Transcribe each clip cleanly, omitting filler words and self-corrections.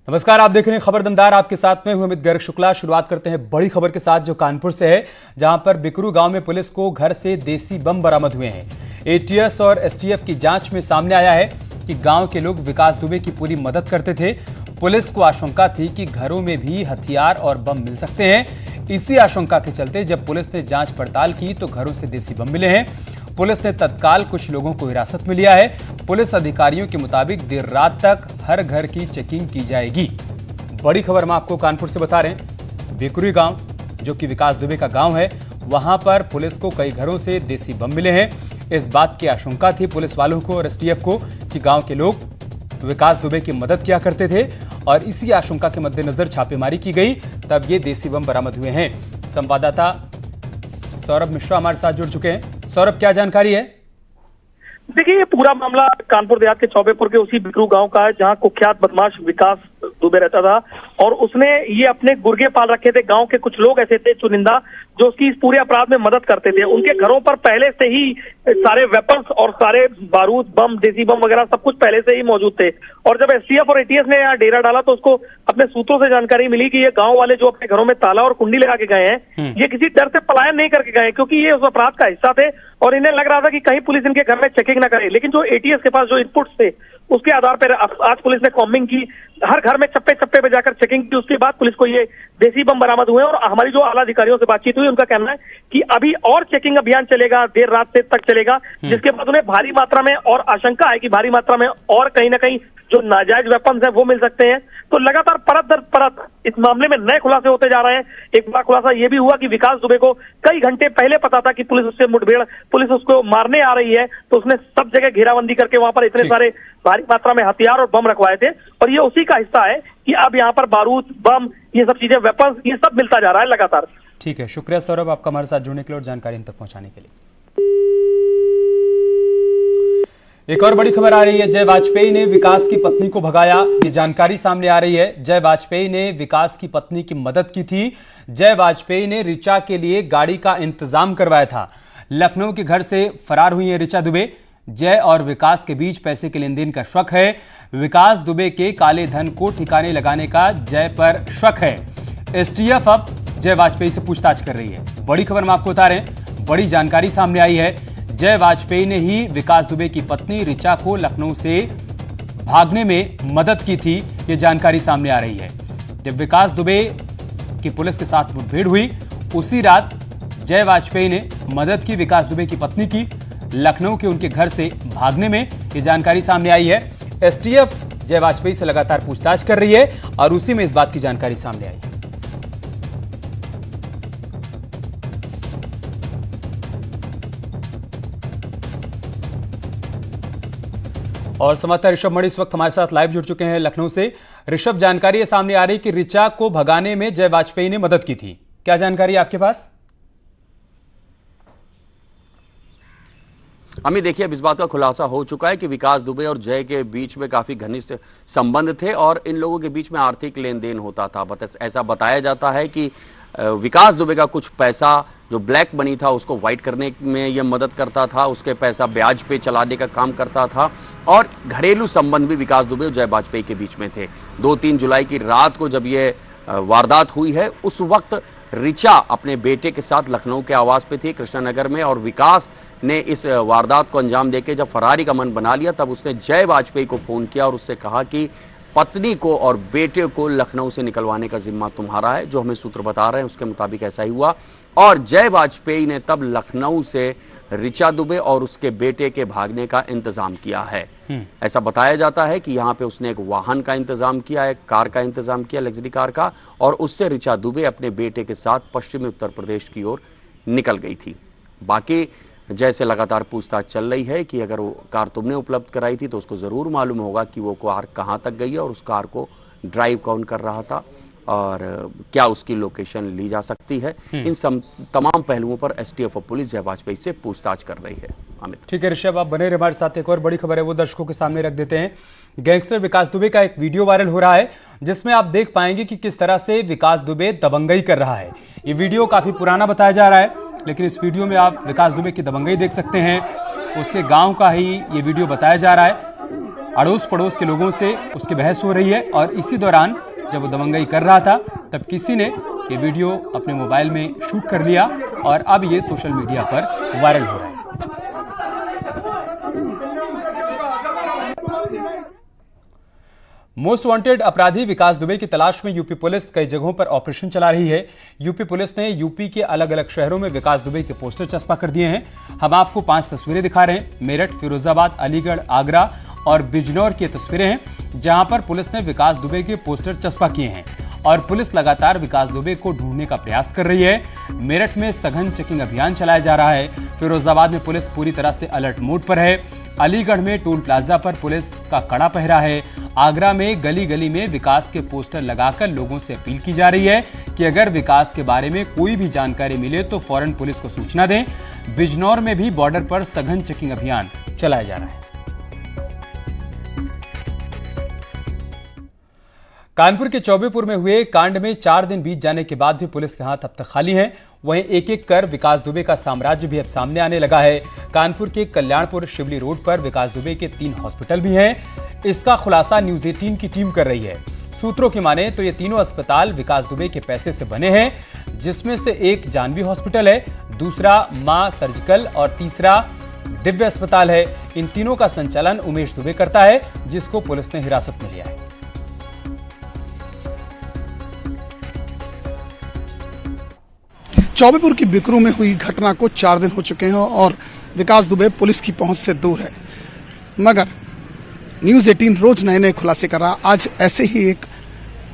नमस्कार, आप देख रहे हैं खबर दमदार। आपके साथ में हूं अमित गर्ग शुक्ला। शुरुआत करते हैं बड़ी खबर के साथ जो कानपुर से है, जहां पर बिकरू गांव में पुलिस को घर से देसी बम बरामद हुए हैं। एटीएस और एसटीएफ की जांच में सामने आया है कि गांव के लोग विकास दुबे की पूरी मदद करते थे। पुलिस को आशंका थी कि घरों में भी हथियार और बम मिल सकते हैं। इसी आशंका के चलते जब पुलिस ने जांच पड़ताल की तो घरों से देसी बम मिले हैं। पुलिस ने तत्काल कुछ लोगों को हिरासत में लिया है। पुलिस अधिकारियों के मुताबिक देर रात तक हर घर की चेकिंग की जाएगी। बड़ी खबर हम आपको कानपुर से बता रहे हैं। बिकरू गांव जो कि विकास दुबे का गांव है, वहां पर पुलिस को कई घरों से देसी बम मिले हैं। इस बात की आशंका थी पुलिस वालों को और एसटीएफ को कि गांव के लोग विकास दुबे की मदद किया करते थे और इसी आशंका के मद्देनजर छापेमारी की गई, तब ये देसी बम बरामद हुए हैं। संवाददाता सौरभ मिश्रा हमारे साथ जुड़ चुके हैं। सौरभ, क्या जानकारी है? देखिए, ये पूरा मामला कानपुर देहात के चौबेपुर के उसी बिकरू गांव का है, जहां कुख्यात बदमाश विकास दुबे रहता था और उसने ये अपने गुर्गे पाल रखे थे। गांव के कुछ लोग ऐसे थे चुनिंदा जो उसकी इस पूरे अपराध में मदद करते थे। उनके घरों पर पहले से ही सारे वेपन्स और सारे बारूद, बम, देसी बम वगैरह सब कुछ पहले से ही मौजूद थे। और जब एसटीएफ और एटीएस ने यहाँ डेरा डाला तो उसको अपने सूत्रों से जानकारी मिली कि ये गांव वाले जो अपने घरों में ताला और कुंडी लगा के गए हैं, ये किसी डर से पलायन नहीं करके गए, क्योंकि ये उस अपराध का हिस्सा थे और इन्हें लग रहा था कि कहीं पुलिस इनके घर में चेकिंग ना करे। लेकिन जो एटीएस के पास जो इनपुट्स थे उसके आधार पर आज पुलिस ने कॉम्बिंग की, हर घर में चप्पे चप्पे पे जाकर चेकिंग की। उसके बाद पुलिस को ये देसी बम बरामद हुए और हमारी जो आला अधिकारियों से बातचीत हुई, उनका कहना है कि अभी और चेकिंग अभियान चलेगा, देर रात से तक चलेगा, जिसके बाद उन्हें भारी मात्रा में और आशंका है कि भारी मात्रा में और कहीं ना कहीं जो नाजायज वेपन्स हैं वो मिल सकते हैं। तो लगातार परत दर परत इस मामले में नए खुलासे होते जा रहे हैं। एक बड़ा खुलासा ये भी हुआ कि विकास दुबे को कई घंटे पहले पता था कि पुलिस उससे मुठभेड़, पुलिस उसको मारने आ रही है, तो उसने सब जगह घेराबंदी करके वहां पर इतने सारे भारी मात्रा में हथियार और बम रखवाए थे। और ये उसी का हिस्सा है कि अब यहाँ पर बारूद, बम, ये सब चीजें, वेपन्स, ये सब मिलता जा रहा है लगातार। ठीक है, शुक्रिया सौरभ आपका हमारे साथ जुड़ने के लिए और जानकारी हम तक पहुंचाने के लिए। एक और बड़ी खबर आ रही है। जय वाजपेयी ने विकास की पत्नी को भगाया, ये जानकारी सामने आ रही है। जय वाजपेयी ने विकास की पत्नी की मदद की थी। जय वाजपेयी ने ऋचा के लिए गाड़ी का इंतजाम करवाया था। लखनऊ के घर से फरार हुई है ऋचा दुबे। जय और विकास के बीच पैसे के लेन देन का शक है। विकास दुबे के काले धन को ठिकाने लगाने का जय पर शक है। एसटीएफ अब जय वाजपेयी से पूछताछ कर रही है। बड़ी खबर हम आपको बता रहे हैं, बड़ी जानकारी सामने आई है। जय वाजपेयी ने ही विकास दुबे की पत्नी ऋचा को लखनऊ से भागने में मदद की थी, ये जानकारी सामने आ रही है। जब विकास दुबे की पुलिस के साथ मुठभेड़ हुई, उसी रात जय वाजपेयी ने मदद की विकास दुबे की पत्नी की लखनऊ के उनके घर से भागने में, ये जानकारी सामने आई है। एसटीएफ जय वाजपेयी से लगातार पूछताछ कर रही है और उसी में इस बात की जानकारी सामने आई है। और समाचार ऋषभ मणि इस वक्त हमारे साथ लाइव जुड़ चुके हैं लखनऊ से। ऋषभ, जानकारी ये सामने आ रही कि ऋचा को भगाने में जय वाजपेयी ने मदद की थी, क्या जानकारी है आपके पास? अमित, देखिए, अब इस बात का खुलासा हो चुका है कि विकास दुबे और जय के बीच में काफी घनिष्ठ संबंध थे और इन लोगों के बीच में आर्थिक लेन देन होता था। ऐसा बताया जाता है कि विकास दुबे का कुछ पैसा जो ब्लैक मनी था उसको व्हाइट करने में यह मदद करता था, उसके पैसा ब्याज पे चलाने का काम करता था और घरेलू संबंध भी विकास दुबे और जय वाजपेयी के बीच में थे। 2-3 जुलाई की रात को जब ये वारदात हुई है, उस वक्त ऋचा अपने बेटे के साथ लखनऊ के आवास पे थी कृष्णानगर में और विकास ने इस वारदात को अंजाम देके जब फरारी का मन बना लिया, तब उसने जय वाजपेयी को फोन किया और उससे कहा कि पत्नी को और बेटे को लखनऊ से निकलवाने का जिम्मा तुम्हारा है। जो हमें सूत्र बता रहे हैं उसके मुताबिक ऐसा ही हुआ और जय वाजपेयी ने तब लखनऊ से ऋचा दुबे और उसके बेटे के भागने का इंतजाम किया है। ऐसा बताया जाता है कि यहां पे उसने एक वाहन का इंतजाम किया, एक कार का इंतजाम किया, लग्जरी कार का, और उससे ऋचा दुबे अपने बेटे के साथ पश्चिमी उत्तर प्रदेश की ओर निकल गई थी। बाकी जैसे लगातार पूछताछ चल रही है कि अगर वो कार तुमने उपलब्ध कराई थी तो उसको जरूर मालूम होगा कि वो कार कहां तक गई है और उस कार को ड्राइव कौन कर रहा था और क्या उसकी लोकेशन ली जा सकती है। इन तमाम पहलुओं पर एसटीएफ और पुलिस जय वाजपेयी से पूछताछ कर रही है। अमित, ठीक है ऋषभ, आप बने रहे हमारे साथ। एक और बड़ी खबर है वो दर्शकों के सामने रख देते हैं। गैंगस्टर विकास दुबे का एक वीडियो वायरल हो रहा है जिसमें आप देख पाएंगे कि किस तरह से विकास दुबे दबंगई कर रहा है। ये वीडियो काफी पुराना बताया जा रहा है, लेकिन इस वीडियो में आप विकास दुबे की दबंगई देख सकते हैं। उसके गांव का ही ये वीडियो बताया जा रहा है। अड़ोस पड़ोस के लोगों से उसकी बहस हो रही है और इसी दौरान जब वो दबंगई कर रहा था तब किसी ने ये वीडियो अपने मोबाइल में शूट कर लिया और अब ये सोशल मीडिया पर वायरल हो रहा है। मोस्ट वांटेड अपराधी विकास दुबे की तलाश में यूपी पुलिस कई जगहों पर ऑपरेशन चला रही है। यूपी पुलिस ने यूपी के अलग अलग शहरों में विकास दुबे के पोस्टर चस्पा कर दिए हैं। हम आपको 5 तस्वीरें दिखा रहे हैं। मेरठ, फिरोजाबाद, अलीगढ़, आगरा और बिजनौर की तस्वीरें हैं जहां पर पुलिस ने विकास दुबे के पोस्टर चस्पा किए हैं और पुलिस लगातार विकास दुबे को ढूंढने का प्रयास कर रही है। मेरठ में सघन चेकिंग अभियान चलाया जा रहा है। फिरोजाबाद में पुलिस पूरी तरह से अलर्ट मोड पर है। अलीगढ़ में टोल प्लाजा पर पुलिस का कड़ा पहरा है। आगरा में गली गली में विकास के पोस्टर लगाकर लोगों से अपील की जा रही है कि अगर विकास के बारे में कोई भी जानकारी मिले तो फौरन पुलिस को सूचना दें। बिजनौर में भी बॉर्डर पर सघन चेकिंग अभियान चलाया जा रहा है। कानपुर के चौबेपुर में हुए कांड में 4 दिन बीत जाने के बाद भी पुलिस के हाथ अब तक खाली हैं। वहीं एक एक कर विकास दुबे का साम्राज्य भी अब सामने आने लगा है। कानपुर के कल्याणपुर शिवली रोड पर विकास दुबे के 3 हॉस्पिटल भी हैं। इसका खुलासा न्यूज 18 की टीम कर रही है। सूत्रों की माने तो ये तीनों अस्पताल विकास दुबे के पैसे से बने हैं, जिसमें से एक जानवी हॉस्पिटल है, दूसरा मां सर्जिकल और तीसरा दिव्य अस्पताल है। इन तीनों का संचालन उमेश दुबे करता है, जिसको पुलिस ने हिरासत में लिया है। चौबेपुर की बिकरू में हुई घटना को 4 दिन हो चुके हैं और विकास दुबे पुलिस की पहुंच से दूर है, मगर न्यूज 18 रोज नए नए खुलासे कर रहा। आज ऐसे ही एक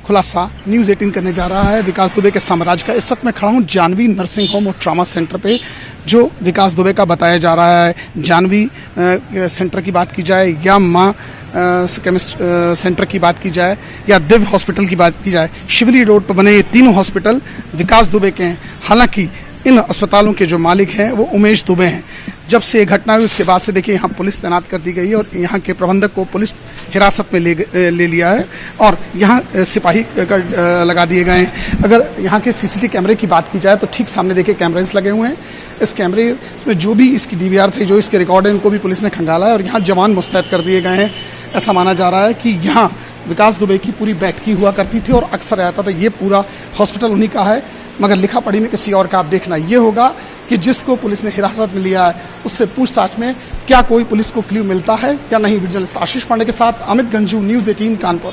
खुलासा न्यूज 18 करने जा रहा है विकास दुबे के साम्राज्य का। इस वक्त मैं खड़ा हूं जानवी नर्सिंग होम और ट्रॉमा सेंटर पे, जो विकास दुबे का बताया जा रहा है। जानवी सेंटर की बात की जाए या मां केमिस्ट सेंटर की बात की जाए या दिव्य हॉस्पिटल की बात की जाए, शिवली रोड पर बने ये तीनों हॉस्पिटल विकास दुबे के हैं। हालांकि इन अस्पतालों के जो मालिक हैं वो उमेश दुबे हैं। जब से ये घटना हुई उसके बाद से देखिए यहाँ पुलिस तैनात कर दी गई है और यहाँ के प्रबंधक को पुलिस हिरासत में ले लिया है और यहाँ सिपाही लगा दिए गए हैं। अगर यहाँ के सीसीटीवी कैमरे की बात की जाए तो ठीक सामने देखिए कैमरेस लगे हुए हैं। इस कैमरे में जो भी इसकी डीवीआर थी, जो इसके रिकॉर्ड है, इनको भी पुलिस ने खंगाला है और यहाँ जवान मुस्तैद कर दिए गए हैं। ऐसा माना जा रहा है कि यहाँ विकास दुबे की पूरी बैठकी हुआ करती थी और अक्सर रहता था। ये पूरा हॉस्पिटल उन्हीं का है, मगर लिखा पढ़ी में किसी और का। आप देखना ये होगा कि जिसको पुलिस ने हिरासत में लिया है उससे पूछताछ में क्या कोई पुलिस को क्लू मिलता है या नहीं। विजिलेंस आशीष पांडे के साथ अमित गंजू, न्यूज 18 कानपुर।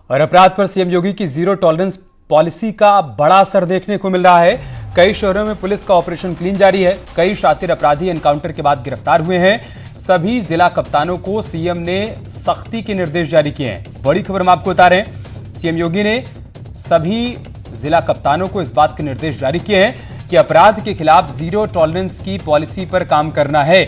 और अपराध पर सीएम योगी की जीरो टॉलरेंस पॉलिसी का बड़ा असर देखने को मिल रहा है। कई शहरों में पुलिस का ऑपरेशन क्लीन जारी है। कई शातिर अपराधी एनकाउंटर के बाद गिरफ्तार हुए हैं। सभी जिला कप्तानों को सीएम ने सख्ती के निर्देश जारी किए हैं। बड़ी खबर हम आपको बता रहे हैं, सीएम योगी ने सभी जिला कप्तानों को इस बात के निर्देश जारी किए हैं कि अपराध के खिलाफ जीरो टॉलरेंस की पॉलिसी पर काम करना है।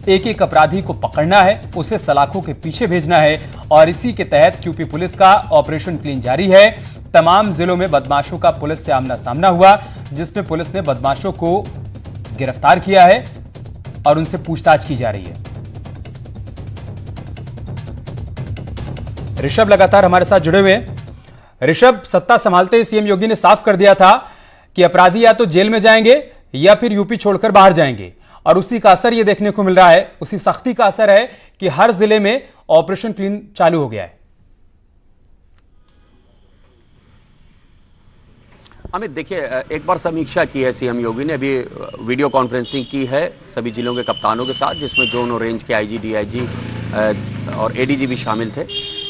एक एक अपराधी को पकड़ना है, उसे सलाखों के पीछे भेजना है और इसी के तहत यूपी पुलिस का ऑपरेशन क्लीन जारी है। तमाम जिलों में बदमाशों का पुलिस से आमना सामना हुआ, जिसमें पुलिस ने बदमाशों को गिरफ्तार किया है और उनसे पूछताछ की जा रही है। ऋषभ लगातार हमारे साथ जुड़े हुए हैं। ऋषभ, सत्ता संभालते ही सीएम योगी ने साफ कर दिया था कि अपराधी या तो जेल में जाएंगे या फिर यूपी छोड़कर बाहर जाएंगे और उसी का असर ये देखने को मिल रहा है। उसी सख्ती का असर है कि हर जिले में ऑपरेशन क्लीन चालू हो गया है। अमित, देखिए, एक बार समीक्षा की है सीएम योगी ने, अभी वीडियो कॉन्फ्रेंसिंग की है सभी जिलों के कप्तानों के साथ, जिसमें जोन और रेंज के आईजी, डीआईजी और एडीजी भी शामिल थे।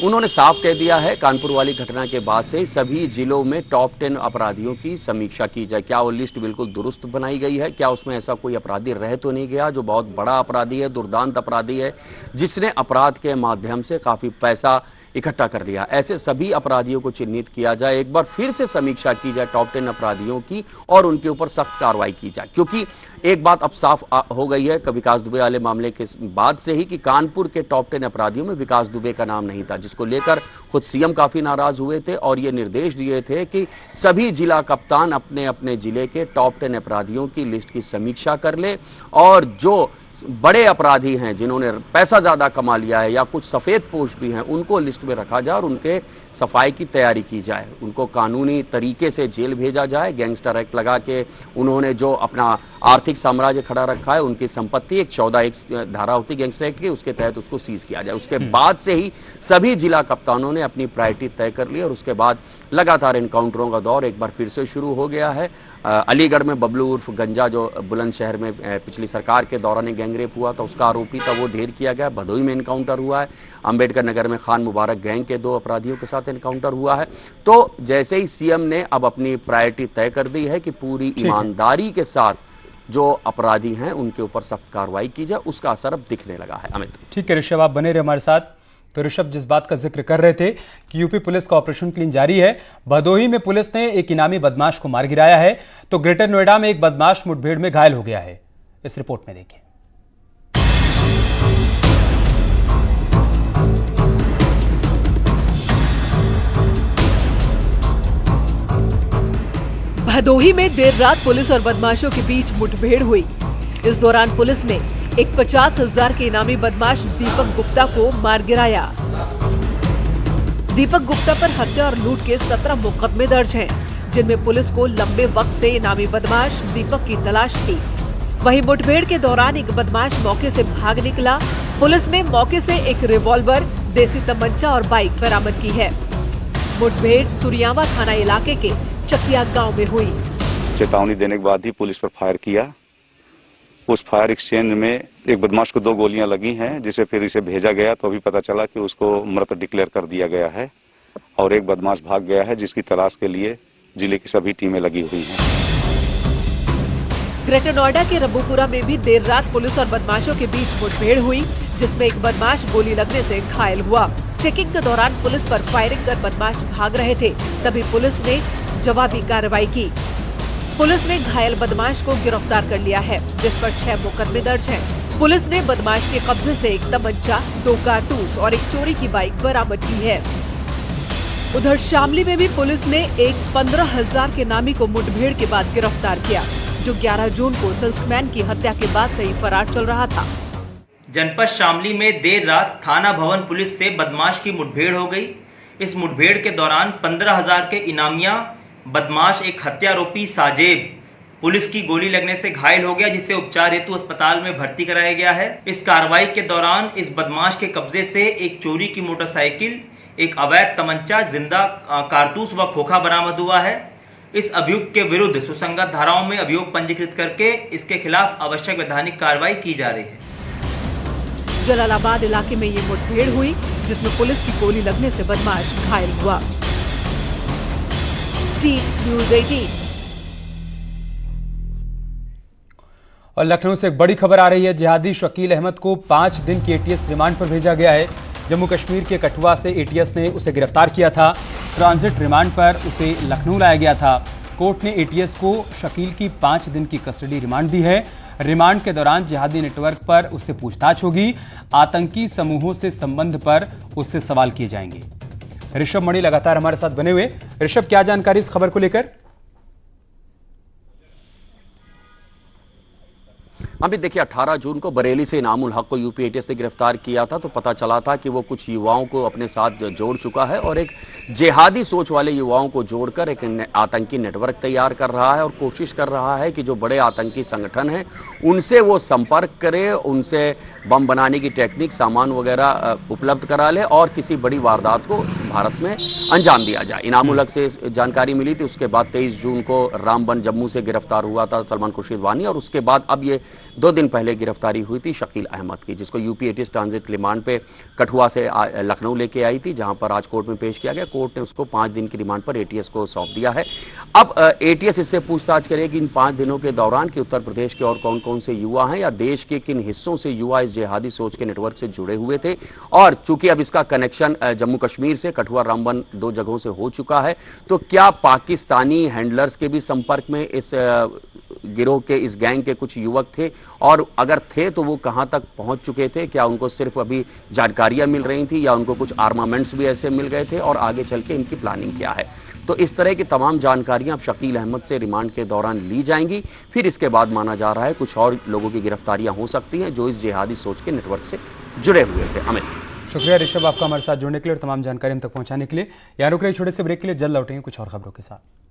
उन्होंने साफ कह दिया है कानपुर वाली घटना के बाद से सभी जिलों में टॉप 10 अपराधियों की समीक्षा की जाए। क्या वो लिस्ट बिल्कुल दुरुस्त बनाई गई है? क्या उसमें ऐसा कोई अपराधी रह तो नहीं गया जो बहुत बड़ा अपराधी है, दुर्दांत अपराधी है, जिसने अपराध के माध्यम से काफी पैसा इकट्ठा कर लिया? ऐसे सभी अपराधियों को चिन्हित किया जाए, एक बार फिर से समीक्षा की जाए टॉप 10 अपराधियों की और उनके ऊपर सख्त कार्रवाई की जाए। क्योंकि एक बात अब साफ हो गई है विकास दुबे वाले मामले के बाद से ही कि कानपुर के टॉप 10 अपराधियों में विकास दुबे का नाम नहीं था, जिसको लेकर खुद सीएम काफी नाराज हुए थे और ये निर्देश दिए थे कि सभी जिला कप्तान अपने अपने जिले के टॉप 10 अपराधियों की लिस्ट की समीक्षा कर ले और जो बड़े अपराधी हैं जिन्होंने पैसा ज्यादा कमा लिया है या कुछ सफेद पोश भी हैं, उनको लिस्ट में रखा जाए और उनके सफाई की तैयारी की जाए, उनको कानूनी तरीके से जेल भेजा जाए। गैंगस्टर एक्ट लगा के उन्होंने जो अपना आर्थिक साम्राज्य खड़ा रखा है, उनकी संपत्ति एक 14(1) धारा होती गैंगस्टर एक्ट की, उसके तहत उसको सीज किया जाए। उसके बाद से ही सभी जिला कप्तानों ने अपनी प्रायोरिटी तय कर ली और उसके बाद लगातार एनकाउंटरों का दौर एक बार फिर से शुरू हो गया है। अलीगढ़ में बबलू उर्फ गंजा जो बुलंदशहर में पिछली सरकार के दौरान गैंगरेप हुआ था, उसका आरोपी था, वो ढेर किया गया। भदोही में एनकाउंटर हुआ है। अंबेडकर नगर में खान मुबारक गैंग के 2 अपराधियों के साथ एनकाउंटर हुआ है। तो जैसे ही सीएम ने अब अपनी प्रायोरिटी तय कर दी है कि पूरी ईमानदारी के साथ जो अपराधी हैं उनके ऊपर सख्त कार्रवाई की जाए, उसका असर अब दिखने लगा है। अमित, ठीक है ऋषभ, आप बने रहे हमारे साथ। तो ऋषभ, जिस बात का जिक्र कर रहे थे कि यूपी पुलिस का ऑपरेशन क्लीन जारी है, भदोही में पुलिस ने एक इनामी बदमाश को मार गिराया है, तो ग्रेटर नोएडा में एक बदमाश मुठभेड़ में घायल हो गया है। इस रिपोर्ट में देखिए। भदोही में देर रात पुलिस और बदमाशों के बीच मुठभेड़ हुई। इस दौरान पुलिस ने एक 50,000 के इनामी बदमाश दीपक गुप्ता को मार गिराया। दीपक गुप्ता पर हत्या और लूट के 17 मुकदमे दर्ज हैं, जिनमें पुलिस को लंबे वक्त से इनामी बदमाश दीपक की तलाश थी। वहीं मुठभेड़ के दौरान एक बदमाश मौके से भाग निकला। पुलिस ने मौके से एक रिवॉल्वर, देसी तमंचा और बाइक बरामद की है। मुठभेड़ सुरियावा थाना इलाके के चकिया गांव में हुई। चेतावनी देने के बाद ही पुलिस पर फायर किया। उस फायर एक्सचेंज में एक बदमाश को 2 गोलियां लगी हैं, जिसे फिर इसे भेजा गया तो अभी पता चला कि उसको मृत डिक्लेयर कर दिया गया है और एक बदमाश भाग गया है, जिसकी तलाश के लिए जिले की सभी टीमें लगी हुई हैं। ग्रेटर नोएडा के रब्बूपुरा में भी देर रात पुलिस और बदमाशों के बीच मुठभेड़ हुई, जिसमें एक बदमाश गोली लगने से घायल हुआ। चेकिंग के दौरान पुलिस पर फायरिंग कर बदमाश भाग रहे थे, तभी पुलिस ने जवाबी कार्रवाई की। पुलिस ने घायल बदमाश को गिरफ्तार कर लिया है, जिस पर 6 मुकदमे दर्ज हैं। पुलिस ने बदमाश के कब्जे से एक तमंचा, 2 कारतूस और एक चोरी की बाइक बरामद की है। उधर शामली में भी पुलिस ने एक 15,000 के नामी को मुठभेड़ के बाद गिरफ्तार किया, जो 11 जून को सेल्समैन की हत्या के बाद से ही फरार चल रहा था। जनपद शामली में देर रात थाना भवन पुलिस से बदमाश की मुठभेड़ हो गई। इस मुठभेड़ के दौरान 15,000 के इनामिया बदमाश एक हत्यारोपी साजेब पुलिस की गोली लगने से घायल हो गया, जिसे उपचार हेतु अस्पताल में भर्ती कराया गया है। इस कार्रवाई के दौरान इस बदमाश के कब्जे से एक चोरी की मोटरसाइकिल, एक अवैध तमंचा, जिंदा कारतूस व खोखा बरामद हुआ है। इस अभियुक्त के विरुद्ध सुसंगत धाराओं में अभियोग पंजीकृत करके इसके खिलाफ आवश्यक वैधानिक कार्रवाई की जा रही है। जलालाबाद इलाके में ये मुठभेड़ हुई, जिसमें पुलिस की गोली लगने से बदमाश घायल हुआ। न्यूज़ 18। और लखनऊ से एक बड़ी खबर आ रही है। जिहादी शकील अहमद को 5 दिन की एटीएस रिमांड पर भेजा गया है। जम्मू कश्मीर के कठुआ से एटीएस ने उसे गिरफ्तार किया था। ट्रांजिट रिमांड पर उसे लखनऊ लाया गया था। कोर्ट ने एटीएस को शकील की 5 दिन की कस्टडी रिमांड दी है। रिमांड के दौरान जिहादी नेटवर्क पर उससे पूछताछ होगी। आतंकी समूहों से संबंध पर उससे सवाल किए जाएंगे। ऋषभ मणि लगातार हमारे साथ बने हुए। ऋषभ, क्या जानकारी इस खबर को लेकर? अभी देखिए 18 जून को बरेली से इनामुल हक को यूपी एटीएस ने गिरफ्तार किया था, तो पता चला था कि वो कुछ युवाओं को अपने साथ जोड़ चुका है और एक जिहादी सोच वाले युवाओं को जोड़कर एक आतंकी नेटवर्क तैयार कर रहा है और कोशिश कर रहा है कि जो बड़े आतंकी संगठन हैं उनसे वो संपर्क करे, उनसे बम बनाने की टेक्निक, सामान वगैरह उपलब्ध करा ले और किसी बड़ी वारदात को भारत में अंजाम दिया जाए। इनामुल हक से जानकारी मिली थी। उसके बाद 23 जून को रामबन जम्मू से गिरफ्तार हुआ था सलमान खुर्शीद वानी, और उसके बाद अब ये 2 दिन पहले गिरफ्तारी हुई थी शकील अहमद की, जिसको यूपी एटीएस ट्रांजिट रिमांड पे कठुआ से लखनऊ लेके आई थी, जहां पर आज कोर्ट में पेश किया गया। कोर्ट ने उसको 5 दिन की रिमांड पर एटीएस को सौंप दिया है। अब एटीएस इससे पूछताछ करेगी इन 5 दिनों के दौरान कि उत्तर प्रदेश के और कौन कौन से युवा हैं या देश के किन हिस्सों से युवा इस जिहादी सोच के नेटवर्क से जुड़े हुए थे। और चूंकि अब इसका कनेक्शन जम्मू कश्मीर से कठुआ रामबन 2 जगहों से हो चुका है, तो क्या पाकिस्तानी हैंडलर्स के भी संपर्क में इस गिरोह के, इस गैंग के कुछ युवक थे, और अगर थे तो वो कहां तक पहुंच चुके थे? क्या उनको सिर्फ अभी जानकारियां मिल रही थी या उनको कुछ आर्मामेंट्स भी ऐसे मिल गए थे, और आगे चल के इनकी प्लानिंग क्या है? तो इस तरह की तमाम जानकारियां अब शकील अहमद से रिमांड के दौरान ली जाएंगी। फिर इसके बाद माना जा रहा है कुछ और लोगों की गिरफ्तारियां हो सकती हैं जो इस जिहादी सोच के नेटवर्क से जुड़े हुए थे। अमित, शुक्रिया ऋषभ आपका हमारे साथ जुड़ने के लिए और तमाम जानकारी हम तक पहुंचाने के लिए। यहाँ रुक रहे छोटे से ब्रेक के लिए, जल्द लौटेंगे कुछ और खबरों के साथ।